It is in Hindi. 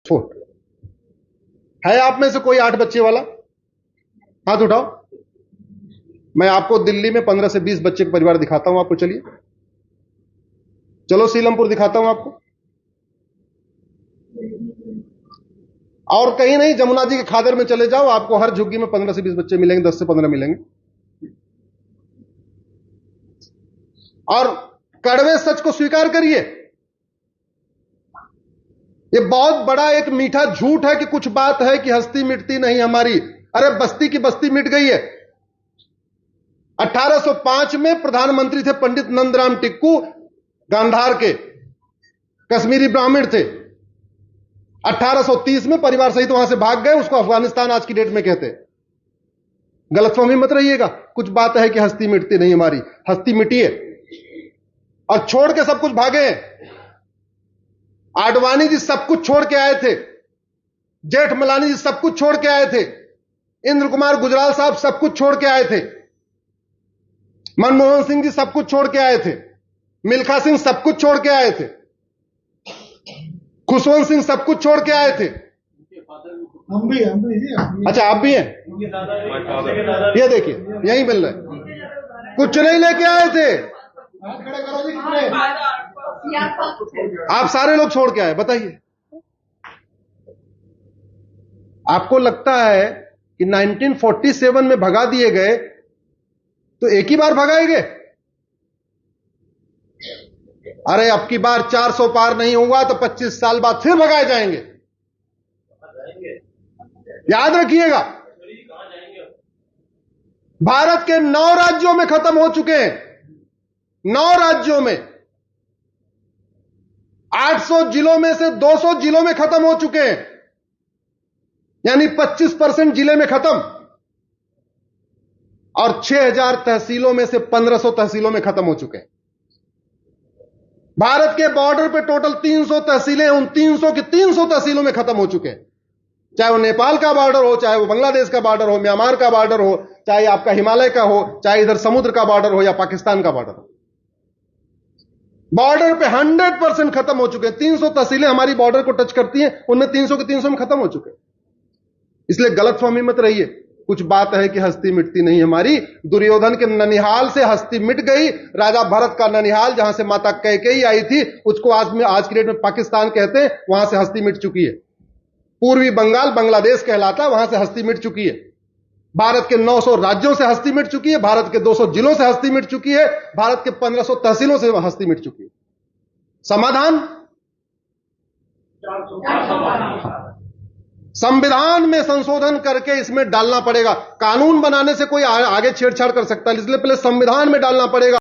छोट है आप में से कोई 8 बच्चे वाला? हाथ उठाओ। मैं आपको दिल्ली में 15 से 20 बच्चे का परिवार दिखाता हूं आपको। चलिए चलो सीलमपुर दिखाता हूं आपको। और कहीं नहीं, जमुना जी के खादर में चले जाओ, आपको हर झुग्गी में 15 से 20 बच्चे मिलेंगे, 10 से 15 मिलेंगे। और कड़वे सच को स्वीकार करिए। ये बहुत बड़ा एक मीठा झूठ है कि कुछ बात है कि हस्ती मिटती नहीं हमारी। अरे बस्ती की बस्ती मिट गई है। 1805 में प्रधानमंत्री थे पंडित नंदराम टिक्कू, गांधार के कश्मीरी ब्राह्मण थे। 1830 में परिवार सहित वहां से भाग गए, उसको अफगानिस्तान आज की डेट में कहते हैं। गलतफहमी मत रहिएगा, कुछ बात है कि हस्ती मिटती नहीं हमारी। हस्ती मिटिए और छोड़ के सब कुछ भागे। आडवाणी जी सब कुछ छोड़ के आए थे, जेठमलानी जी सब कुछ छोड़ के आए थे, इंद्र कुमार गुजराल साहब सब कुछ छोड़ के आए थे, मनमोहन सिंह जी सब कुछ छोड़ के आए थे, मिल्खा सिंह सब कुछ छोड़ के आए थे, खुशवंत सिंह सब कुछ छोड़ के आए थे। हम भी अच्छा आप भी हैं? ये देखिए यही मिल रहा है, कुछ नहीं लेके आए थे। आप सारे लोग छोड़ के आए। बताइए, आपको लगता है कि 1947 में भगा दिए गए तो एक ही बार भगाएंगे? अरे अब की बार 400 पार नहीं हुआ तो 25 साल बाद फिर भगाए जाएंगे। याद रखिएगा, भारत के 9 राज्यों में खत्म हो चुके हैं। 9 राज्यों में 800 जिलों में से 200 जिलों में खत्म हो चुके हैं, यानी 25% जिले में खत्म। और 6000 तहसीलों में से 1500 तहसीलों में खत्म हो चुके हैं। भारत के बॉर्डर पे टोटल 300 तहसीलें, उन 300 की 300 तहसीलों में खत्म हो चुके हैं। चाहे वो नेपाल का बॉर्डर हो, चाहे वो बांग्लादेश का बॉर्डर हो, म्यांमार का बॉर्डर हो, चाहे आपका हिमालय का हो, चाहे इधर समुद्र का बॉर्डर हो या पाकिस्तान का बॉर्डर हो, बॉर्डर पे 100% खत्म हो चुके हैं। 300 तहसीलें हमारी बॉर्डर को टच करती हैं, उनमें 300 के 300 में खत्म हो चुके हैं। इसलिए गलतफहमी मत रहिए, कुछ बात है कि हस्ती मिटती नहीं हमारी। दुर्योधन के ननिहाल से हस्ती मिट गई। राजा भरत का ननिहाल, जहां से माता कैकेयी आई थी, उसको आज की डेट में पाकिस्तान कहते हैं, वहां से हस्ती मिट चुकी है। पूर्वी बंगाल बांग्लादेश कहलाता है, वहां से हस्ती मिट चुकी है। भारत के 900 राज्यों से हस्ती मिट चुकी है, भारत के 200 जिलों से हस्ती मिट चुकी है, भारत के 1500 तहसीलों से हस्ती मिट चुकी है। समाधान संविधान में संशोधन करके इसमें डालना पड़ेगा। कानून बनाने से कोई आगे छेड़छाड़ कर सकता है, इसलिए पहले संविधान में डालना पड़ेगा।